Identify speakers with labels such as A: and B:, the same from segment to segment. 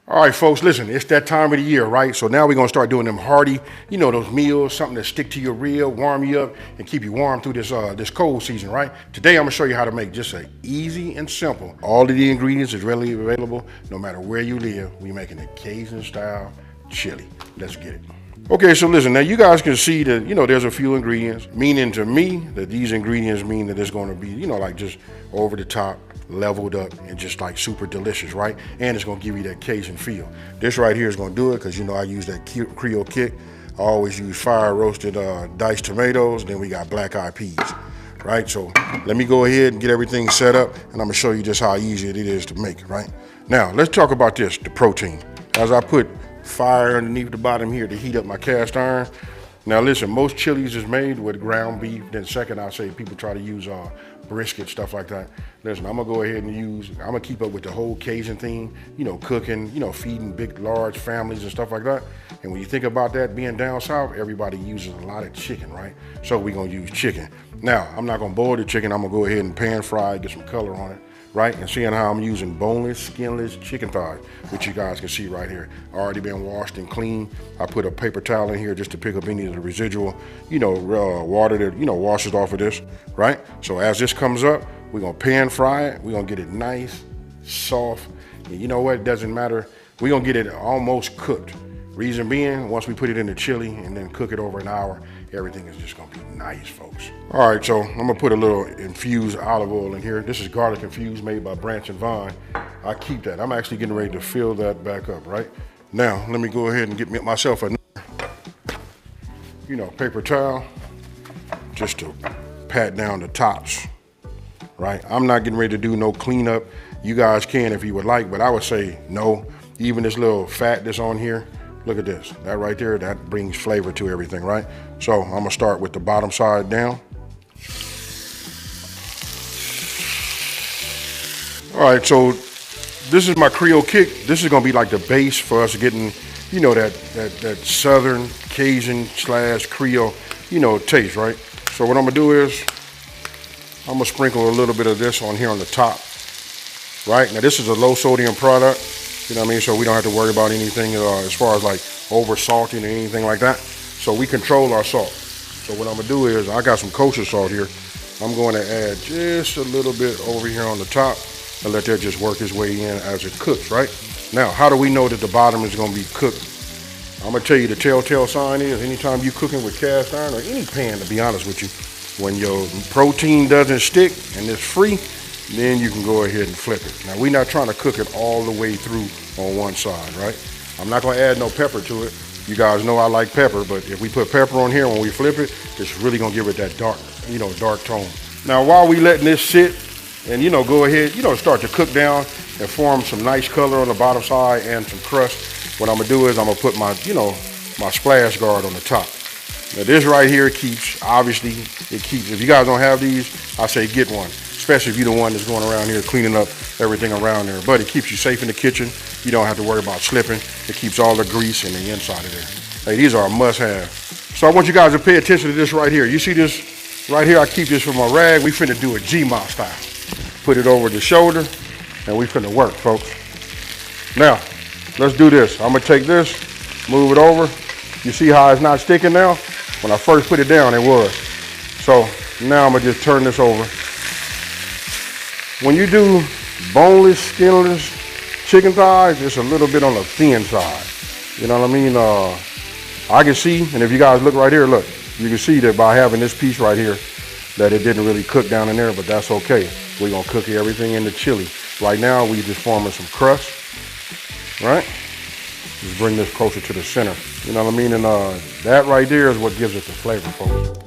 A: All right, folks, listen, it's that time of the year, right? So now we're gonna start doing them hearty, those meals, something that stick to your rib, warm you up, and keep you warm through this cold season, right? Today I'm gonna show you how to make just a easy and simple. All of the ingredients is readily available, no matter where you live. We're making a Cajun style chili. Let's get it. Okay, so listen, now you guys can see that, there's a few ingredients, meaning to me that these ingredients mean that it's gonna be, like just over the top, leveled up, and just like super delicious, right? And it's gonna give you that Cajun feel. This right here is gonna do it because I use that Creole kick. I always use fire roasted diced tomatoes, then we got black eyed peas, right? So let me go ahead and get everything set up, and I'm gonna show you just how easy it is to make, right? Now, let's talk about this, the protein. As I put fire underneath the bottom here to heat up my cast iron. Now listen, most chilies is made with ground beef. Then second, I say people try to use brisket, stuff like that. Listen, I'm gonna go ahead and I'm gonna keep up with the whole Cajun theme, cooking, feeding big, large families and stuff like that. And when you think about that being down south, everybody uses a lot of chicken, right? So we're gonna use chicken. Now, I'm not gonna boil the chicken. I'm gonna go ahead and pan fry it, get some color on it, right? And seeing how I'm using boneless, skinless chicken thighs, which you guys can see right here. Already been washed and cleaned. I put a paper towel in here just to pick up any of the residual, water that, washes off of this, right? So as this comes up, we're gonna pan fry it. We're gonna get it nice, soft. And you know what, it doesn't matter. We're gonna get it almost cooked. Reason being, once we put it in the chili and then cook it over an hour, everything is just gonna be nice, folks. All right, so I'm gonna put a little infused olive oil in here. This is garlic infused made by Branch and Vine. I keep that. I'm actually getting ready to fill that back up, right? Now, let me go ahead and get myself a, paper towel, just to pat down the tops, right? I'm not getting ready to do no cleanup. You guys can if you would like, but I would say no. Even this little fat that's on here, look at this, that right there, that brings flavor to everything, right? So I'm gonna start with the bottom side down. All right, so this is my Creole kick. This is gonna be like the base for us getting, that Southern Cajun / Creole, taste, right? So what I'm gonna do is, I'm gonna sprinkle a little bit of this on here on the top, right? Now this is a low sodium product. You know what I mean? So we don't have to worry about anything as far as like over salting or anything like that. So we control our salt. So what I'm gonna do is, I got some kosher salt here. I'm going to add just a little bit over here on the top and let that just work its way in as it cooks, right? Now, how do we know that the bottom is gonna be cooked? I'm gonna tell you the telltale sign is anytime you're cooking with cast iron or any pan, to be honest with you, when your protein doesn't stick and it's free, then you can go ahead and flip it. Now, we're not trying to cook it all the way through on one side, right? I'm not gonna add no pepper to it. You guys know I like pepper, but if we put pepper on here when we flip it, it's really gonna give it that dark, dark tone. Now, while we letting this sit and, go ahead, start to cook down and form some nice color on the bottom side and some crust, what I'm gonna do is I'm gonna put my, my splash guard on the top. Now, this right here obviously, it keeps, if you guys don't have these, I say get one. Especially if you're the one that's going around here cleaning up everything around there. But it keeps you safe in the kitchen. You don't have to worry about slipping. It keeps all the grease in the inside of there. Hey, these are a must-have. So I want you guys to pay attention to this right here. You see this right here? I keep this for my rag. We finna do a G-Ma style. Put it over the shoulder, and we finna work, folks. Now, let's do this. I'm gonna take this, move it over. You see how it's not sticking now? When I first put it down, it was. So now I'm gonna just turn this over. When you do boneless, skinless chicken thighs, it's a little bit on the thin side. You know what I mean? I can see, and if you guys look right here, look, you can see that by having this piece right here, that it didn't really cook down in there, but that's okay. We're gonna cook everything in the chili. Right now, we just forming some crust, right? Just bring this closer to the center. You know what I mean? And that right there is what gives it the flavor, folks.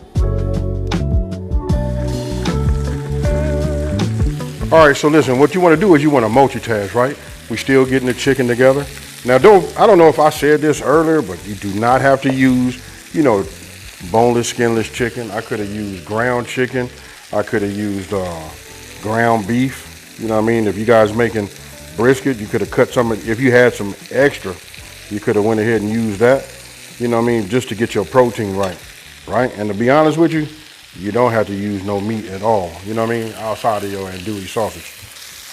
A: All right, so listen, what you want to do is you want to multitask, right? We still getting the chicken together. Now, I don't know if I said this earlier, but you do not have to use, boneless, skinless chicken. I could have used ground chicken. I could have used ground beef. You know what I mean? If you guys making brisket, you could have cut some. If you had some extra, you could have went ahead and used that. You know what I mean? Just to get your protein right, right? And to be honest with you, you don't have to use no meat at all, you know what I mean, outside of your andouille sausage.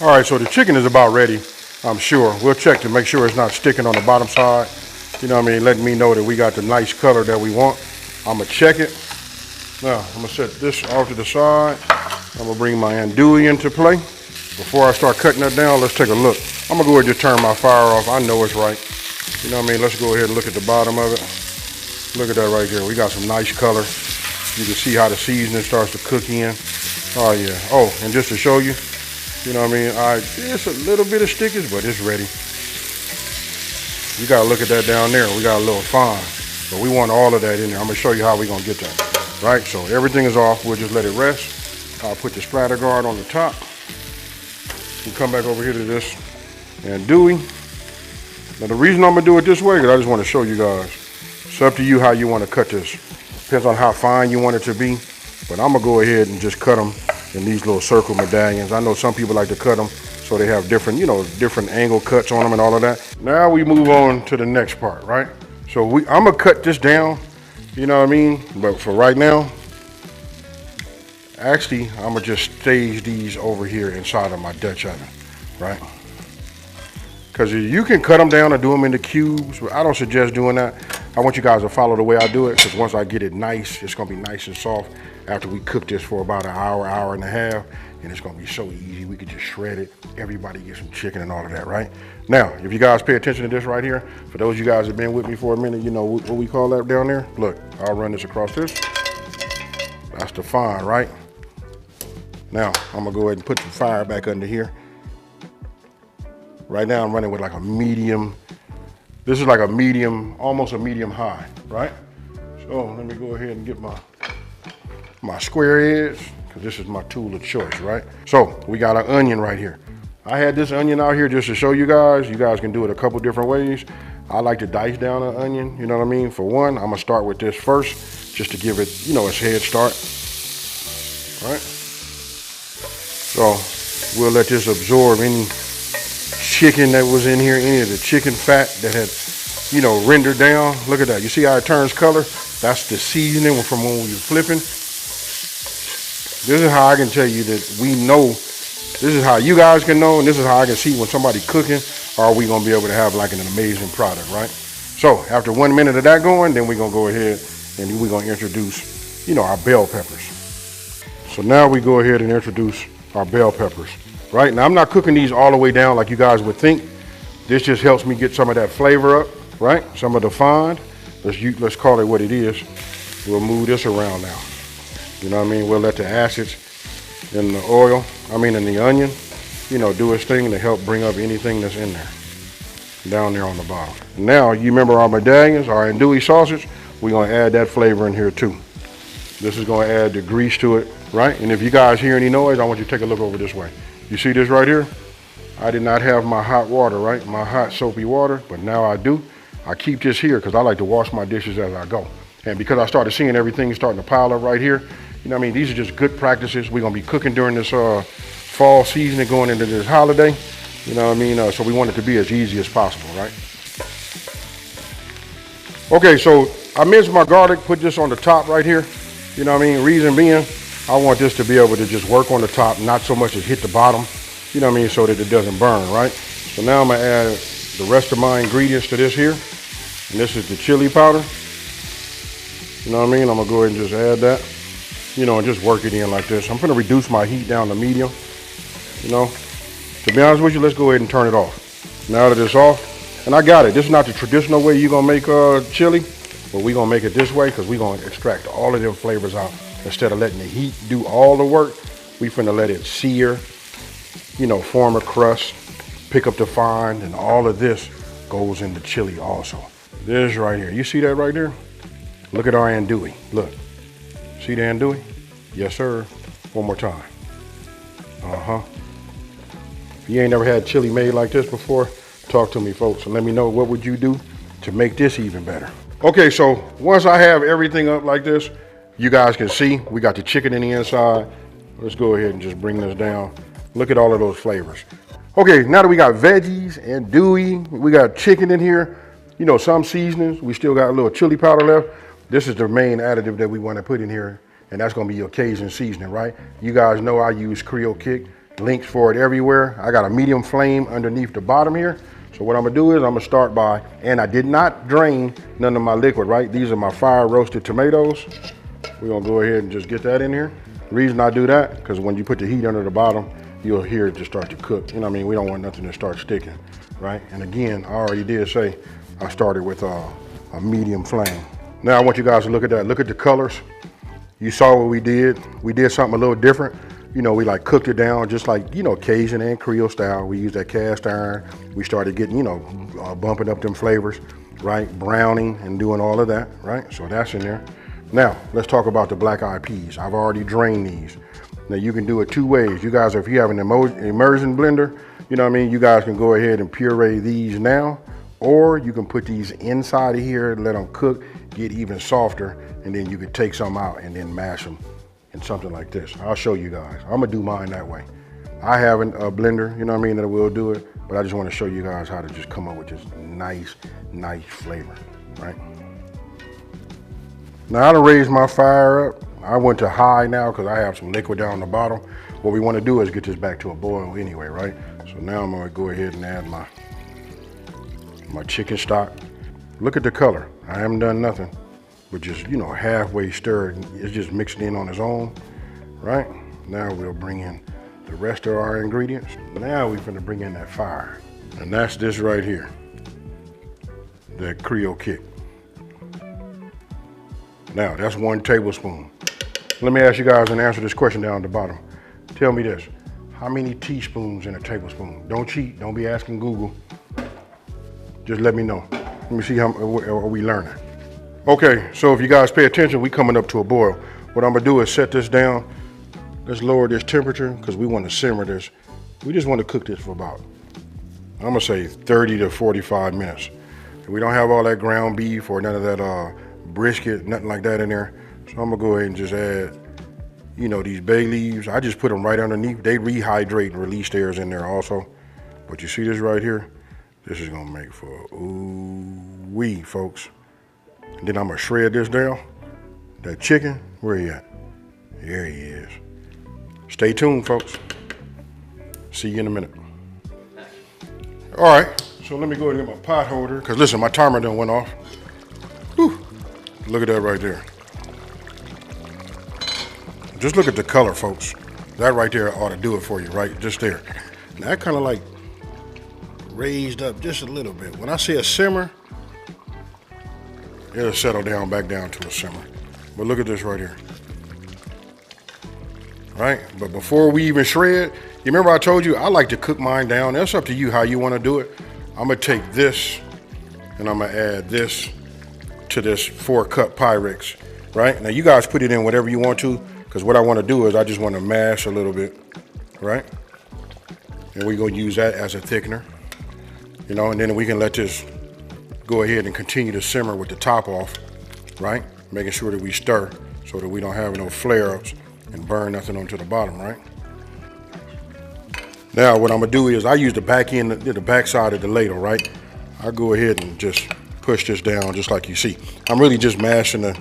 A: All right, so the chicken is about ready. I'm sure. We'll check to make sure it's not sticking on the bottom side. You know what I mean? Letting me know that we got the nice color that we want. I'm gonna check it. Now, I'm gonna set this off to the side. I'm gonna bring my andouille into play. Before I start cutting that down, let's take a look. I'm gonna go ahead and just turn my fire off. I know it's right. You know what I mean? Let's go ahead and look at the bottom of it. Look at that right there. We got some nice color. You can see how the seasoning starts to cook in. Oh yeah. Oh, and just to show you, you know what I mean? It's a little bit of stickers, but it's ready. You gotta look at that down there. We got a little fine, but we want all of that in there. I'm gonna show you how we're gonna get that. Right, so everything is off. We'll just let it rest. I'll put the splatter guard on the top. We'll come back over here to this andouille. Now the reason I'm gonna do it this way is I just wanna show you guys. It's up to you how you wanna cut this. Depends on how fine you want it to be, but I'm gonna go ahead and just cut them in these little circle medallions. I know some people like to cut them so they have different, you know, different angle cuts on them and all of that. Now we move on to the next part, right? So I'm gonna cut this down, you know what I mean? But for right now, actually, I'm gonna just stage these over here inside of my Dutch oven, right? Because you can cut them down and do them into cubes, but I don't suggest doing that. I want you guys to follow the way I do it, because once I get it nice, it's gonna be nice and soft after we cook this for about an hour, hour and a half, and it's gonna be so easy. We could just shred it. Everybody get some chicken and all of that, right? Now, if you guys pay attention to this right here, for those of you guys that have been with me for a minute, you know what we call that down there? Look, I'll run this across this. That's the fine, right? Now, I'm gonna go ahead and put the fire back under here. Right now, I'm running with like a medium. This is like a medium, almost a medium high, right? So let me go ahead and get my square edge, because this is my tool of choice, right? So we got an onion right here. I had this onion out here just to show you guys. You guys can do it a couple different ways. I like to dice down an onion, you know what I mean? For one, I'm gonna start with this first, just to give it, you know, its head start, right? So we'll let this absorb any chicken that was in here, any of the chicken fat that had, you know, rendered down. Look at that. You see how it turns color? That's the seasoning from when we were flipping. This is how I can tell you that we know. This is how you guys can know, and this is how I can see when somebody cooking, are we gonna be able to have like an amazing product, right? So after 1 minute of that going, then we're gonna go ahead and we're gonna introduce, you know, our bell peppers. So now we go ahead and introduce our bell peppers. Right, now I'm not cooking these all the way down like you guys would think. This just helps me get some of that flavor up, right? Some of the fond. Let's call it what it is. We'll move this around now. You know what I mean? We'll let the acids in the oil, in the onion, you know, do its thing to help bring up anything that's in there, down there on the bottom. Now, you remember our medallions, our andouille sausage? We're gonna add that flavor in here too. This is gonna add the grease to it, right? And if you guys hear any noise, I want you to take a look over this way. You see this right here? I did not have my hot water, right? My hot soapy water, but now I do. I keep this here because I like to wash my dishes as I go. And because I started seeing everything starting to pile up right here, you know what I mean? These are just good practices. We're gonna be cooking during this fall season and going into this holiday. You know what I mean? So we want it to be as easy as possible, right? Okay, so I minced my garlic, put this on the top right here. You know what I mean? Reason being, I want this to be able to just work on the top, not so much as hit the bottom, you know what I mean, so that it doesn't burn, right? So now I'm gonna add the rest of my ingredients to this here. And this is the chili powder. You know what I mean? I'm gonna go ahead and just add that, you know, and just work it in like this. I'm gonna reduce my heat down to medium, you know. To be honest with you, let's go ahead and turn it off. Now that it's off, and I got it. This is not the traditional way you're gonna make chili, but we're gonna make it this way because we're gonna extract all of them flavors out. Instead of letting the heat do all the work, we finna let it sear, you know, form a crust, pick up the fine, and all of this goes in the chili also. This right here, you see that right there? Look at our andouille, look. See the andouille? Yes, sir. One more time. If you ain't never had chili made like this before, talk to me, folks, and let me know what would you do to make this even better. Okay, so once I have everything up like this, you guys can see we got the chicken in the inside. Let's go ahead and just bring this down. Look at all of those flavors. Okay, now that we got veggies and andouille, we got chicken in here, you know, some seasonings. We still got a little chili powder left. This is the main additive that we want to put in here, and that's going to be your Cajun seasoning, right? You guys know I use Creole Kick. links for it everywhere. I got a medium flame underneath the bottom here. So what I'm gonna do is I'm gonna start by, and I did not drain none of my liquid, right? These are my fire roasted tomatoes. We're gonna go ahead and just get that in here. The reason I do that, because when you put the heat under the bottom, you'll hear it just start to cook. You know what I mean? We don't want nothing to start sticking, right? And again, I already did say I started with a medium flame. Now I want you guys to look at that. Look at the colors. You saw what we did. We did something a little different. You know, we like cooked it down just like, you know, Cajun and Creole style. We used that cast iron. We started getting, you know, bumping up them flavors, right? Browning and doing all of that, right? So that's in there. Now, let's talk about the black eyed peas. I've already drained these. Now you can do it two ways. You guys, if you have an immersion blender, you know what I mean? You guys can go ahead and puree these now, or you can put these inside of here, let them cook, get even softer, and then you could take some out and then mash them in something like this. I'll show you guys. I'm gonna do mine that way. I have a blender, you know what I mean, that will do it, but I just wanna show you guys how to just come up with this nice flavor, right? Now I done raised my fire up. I went to high now because I have some liquid down the bottom. What we wanna do is get this back to a boil anyway, right? So now I'm gonna go ahead and add my chicken stock. Look at the color. I haven't done nothing but just, you know, halfway stirred. It's just mixed in on its own, right? Now we'll bring in the rest of our ingredients. Now we're gonna bring in that fire. And that's this right here, that Creole kick. Now that's 1 tablespoon. Let me ask you guys and answer this question down at the bottom. Tell me this, how many teaspoons in a tablespoon? Don't cheat, don't be asking Google. Just let me know. Let me see how are we learning. Okay, so if you guys pay attention, we coming up to a boil. What I'm gonna do is set this down. Let's lower this temperature because we want to simmer this. We just want to cook this for about, I'm gonna say 30 to 45 minutes. We don't have all that ground beef or none of that brisket, nothing like that in there. So I'm gonna go ahead and just add, you know, these bay leaves. I just put them right underneath. They rehydrate and release theirs in there also. But you see this right here? This is gonna make for ooh-wee, folks. And then I'm gonna shred this down. That chicken, where he at? There he is. Stay tuned, folks. See you in a minute. All right, so let me go ahead and get my pot holder, because listen, my timer done went off. Whew. Look at that right there. Just look at the color, folks. That right there ought to do it for you, right? Just there. And that kind of like raised up just a little bit. When I say a simmer, it'll settle down back down to a simmer. But look at this right here. Right? But before we even shred, you remember I told you I like to cook mine down. That's up to you how you want to do it. I'm gonna take this and I'm gonna add this to this 4-cup Pyrex. Right? Now you guys put it in whatever you want to, because what I want to do is I just want to mash a little bit, right? And we're gonna use that as a thickener, you know, and then we can let this go ahead and continue to simmer with the top off, right? Making sure that we stir so that we don't have no flare-ups and burn nothing onto the bottom, right? Now what I'm gonna do is I use the back end, the back side of the ladle, right? I go ahead and just push this down just like you see. I'm really just mashing the,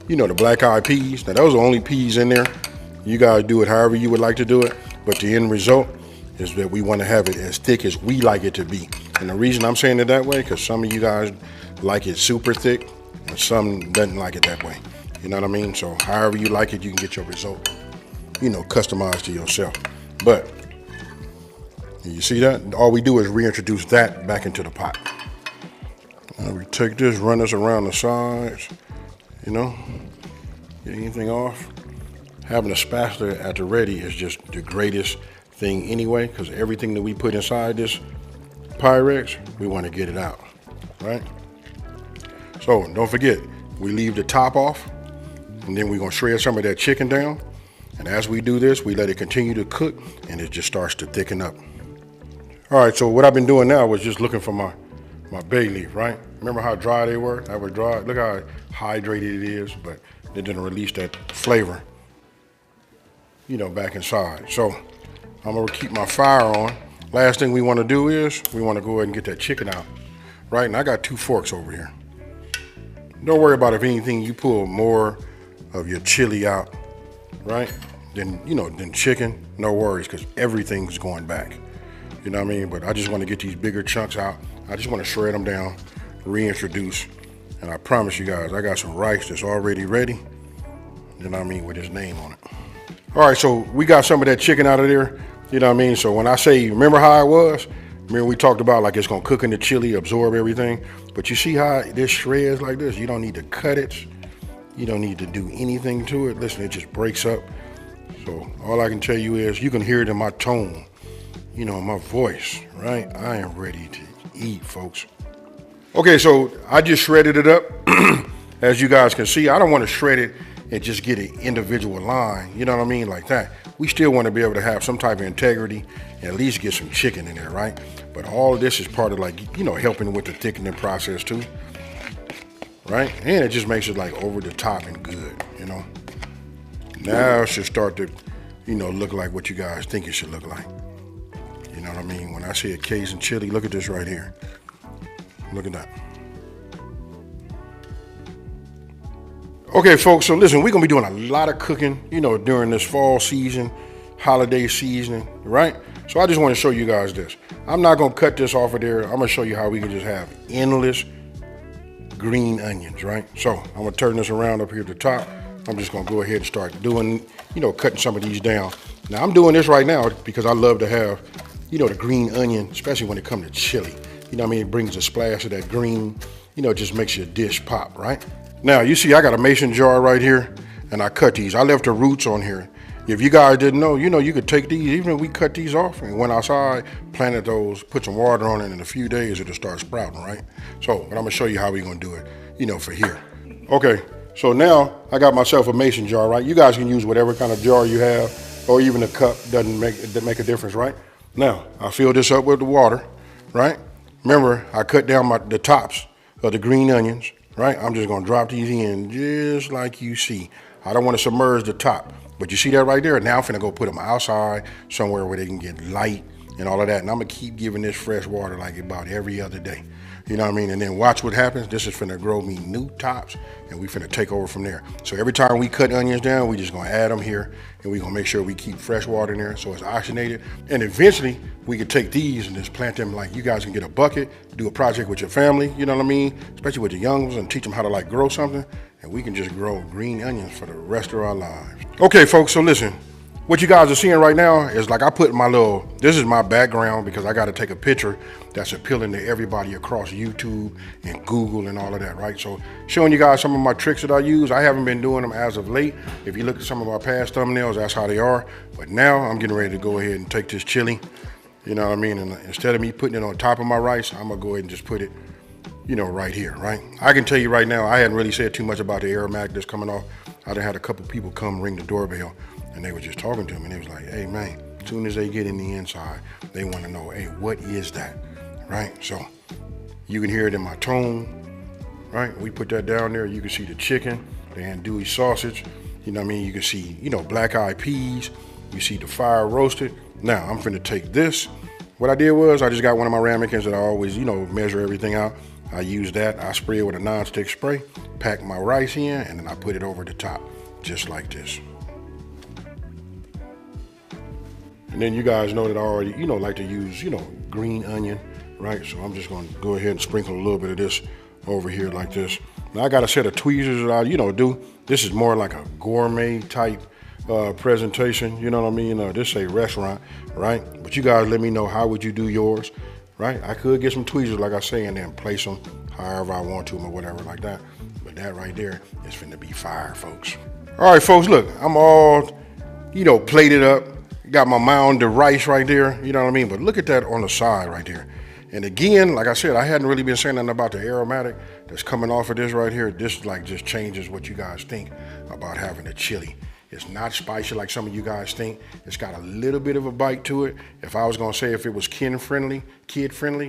A: you know, the black eyed peas. Now those are only peas in there. You guys do it however you would like to do it, but the end result is that we want to have it as thick as we like it to be. And the reason I'm saying it that way, because some of you guys like it super thick and some doesn't like it that way. You know what I mean? So however you like it, you can get your result, you know, customized to yourself. But you see that? All we do is reintroduce that back into the pot. Now we take this, run this around the sides, you know, get anything off. Having a spatula at the ready is just the greatest thing anyway, because everything that we put inside this Pyrex, we want to get it out, right? So don't forget, we leave the top off, and then we're gonna shred some of that chicken down. And as we do this, we let it continue to cook, and it just starts to thicken up. All right, so what I've been doing now was just looking for my bay leaf, right? Remember how dry they were? That was dry. Look how hydrated it is, but it didn't release that flavor, you know, back inside. So I'm gonna keep my fire on. Last thing we wanna do is we wanna go ahead and get that chicken out, right? And I got 2 forks over here. Don't worry about if anything, you pull more of your chili out, right? than chicken, no worries, because everything's going back. You know what I mean? But I just want to get these bigger chunks out. I just want to shred them down, reintroduce, and I promise you guys, I got some rice that's already ready, you know what I mean, with his name on it. All right, so we got some of that chicken out of there, you know what I mean? So when I say, remember how it was? Remember we talked about like it's gonna cook in the chili, absorb everything, but you see how this shreds like this? You don't need to cut it. You don't need to do anything to it. Listen, it just breaks up. So all I can tell you is you can hear it in my tone, you know, in my voice, right? I am ready to eat, folks. Okay, so I just shredded it up. As you guys can see, I don't want to shred it and just get an individual line, you know what I mean, like that. We still want to be able to have some type of integrity and at least get some chicken in there, right? But all of this is part of like, you know, helping with the thickening process too, right? And it just makes it like over the top and good, you know? Now it should start to, you know, look like what you guys think it should look like. You know what I mean? When I say a Cajun chili, look at this right here. Look at that. Okay, folks, so listen, we're gonna be doing a lot of cooking, you know, during this fall season, holiday season, right? So I just wanna show you guys this. I'm not gonna cut this off of there. I'm gonna show you how we can just have endless green onions, right? So I'm gonna turn this around up here at the top. I'm just gonna go ahead and start doing, you know, cutting some of these down. Now I'm doing this right now because I love to have, you know, the green onion, especially when it comes to chili. You know what I mean? It brings a splash of that green, you know, it just makes your dish pop, right? Now, you see I got a mason jar right here, and I cut these. I left the roots on here. If you guys didn't know, you know, you could take these, even if we cut these off and went outside, planted those, put some water on it, and in a few days it'll start sprouting, right? So, but I'm gonna show you how we're gonna do it, you know, for here. Okay, so now I got myself a mason jar, right? You guys can use whatever kind of jar you have, or even a cup, doesn't make a difference, right? Now, I fill this up with the water, right? Remember, I cut down the tops of the green onions, right? I'm just gonna drop these in just like you see. I don't wanna submerge the top, but you see that right there? Now I'm finna go put them outside somewhere where they can get light and all of that. And I'm gonna keep giving this fresh water like about every other day. You know what I mean? And then watch what happens. This is finna grow me new tops and we finna take over from there. So every time we cut onions down, we just gonna add them here and we gonna make sure we keep fresh water in there so it's oxygenated. And eventually we could take these and just plant them, like you guys can get a bucket, do a project with your family, you know what I mean? Especially with the young ones, and teach them how to like grow something, and we can just grow green onions for the rest of our lives. Okay, folks, so listen. What you guys are seeing right now is like I put my little, this is my background because I got to take a picture that's appealing to everybody across YouTube and Google and all of that, right? So showing you guys some of my tricks that I use. I haven't been doing them as of late. If you look at some of my past thumbnails, that's how they are. But now I'm getting ready to go ahead and take this chili, you know what I mean? And instead of me putting it on top of my rice, I'm gonna go ahead and just put it, you know, right here, right? I can tell you right now, I hadn't really said too much about the aromatic that's coming off. I done had a couple people come ring the doorbell. And they were just talking to him, and they was like, hey, man, as soon as they get in the inside, they want to know, hey, what is that, right? So you can hear it in my tone, right? We put that down there. You can see the chicken, the andouille sausage. You know what I mean? You can see, you know, black-eyed peas. You see the fire roasted. Now, I'm finna take this. What I did was I just got one of my ramekins that I always, you know, measure everything out. I use that. I spray it with a non-stick spray, pack my rice in, and then I put it over the top, just like this. And then you guys know that I already, you know, like to use, you know, green onion, right? So I'm just gonna go ahead and sprinkle a little bit of this over here like this. Now I got a set of tweezers that I, you know, do. This is more like a gourmet type presentation, you know what I mean? This is a restaurant, right? But you guys let me know, how would you do yours, right? I could get some tweezers, like I say, and then place them however I want to or whatever like that. But that right there is finna be fire, folks. All right, folks, look, I'm all, you know, plated up. Got my mound of rice right there, you know what I mean? But look at that on the side right there. And again, like I said, I hadn't really been saying nothing about the aromatic that's coming off of this right here. This like just changes what you guys think about having a chili. It's not spicy like some of you guys think. It's got a little bit of a bite to it. If I was gonna say if it was kid friendly,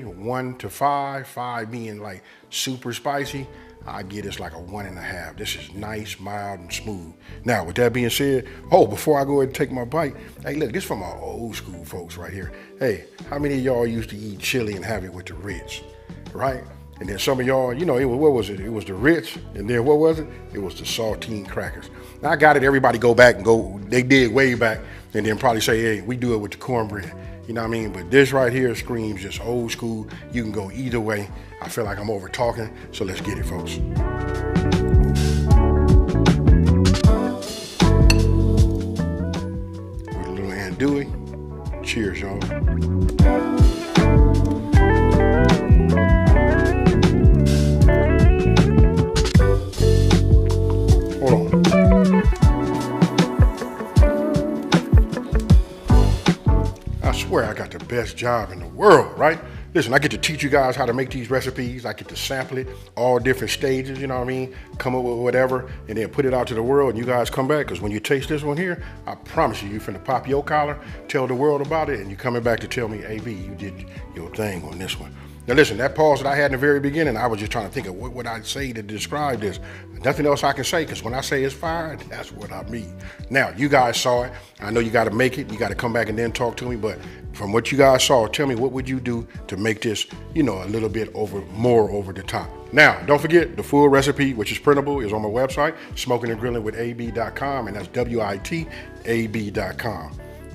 A: 1 to 5, 5 being like super spicy, I get it's like a 1.5. This is nice, mild, and smooth. Now, with that being said, before I go ahead and take my bite, hey, look, this from our old school folks right here. Hey, how many of y'all used to eat chili and have it with the grits, right? And then some of y'all, you know, what was it? It was the Ritz, and then what was it? It was the saltine crackers. Now I got it, everybody go back and go, they dig way back, and then probably say, hey, we do it with the cornbread. You know what I mean? But this right here screams just old school. You can go either way. I feel like I'm over talking, so let's get it, folks. With a little andouille. Cheers, y'all. I swear I got the best job in the world, right? Listen, I get to teach you guys how to make these recipes. I get to sample it, all different stages, you know what I mean? Come up with whatever, and then put it out to the world, and you guys come back, because when you taste this one here, I promise you, you're finna pop your collar, tell the world about it, and you're coming back to tell me, AB, you did your thing on this one. Now listen, that pause that I had in the very beginning, I was just trying to think of what would I say to describe this. Nothing else I can say, because when I say it's fire, that's what I mean. Now, you guys saw it. I know you got to make it. You got to come back and then talk to me. But from what you guys saw, tell me, what would you do to make this, you know, a little bit more over the top? Now, don't forget, the full recipe, which is printable, is on my website, smokingandgrillingwithab.com, and that's WITAB.com.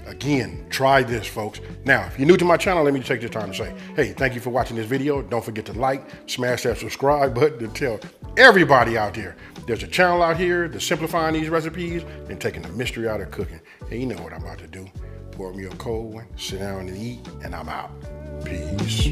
A: Again, try this, folks. Now, if you're new to my channel, let me take this time to say, hey, thank you for watching this video. Don't forget to like, smash that subscribe button to tell everybody out there there's a channel out here that's simplifying these recipes and taking the mystery out of cooking. And you know what I'm about to do. Pour me a cold one, sit down and eat, and I'm out. Peace.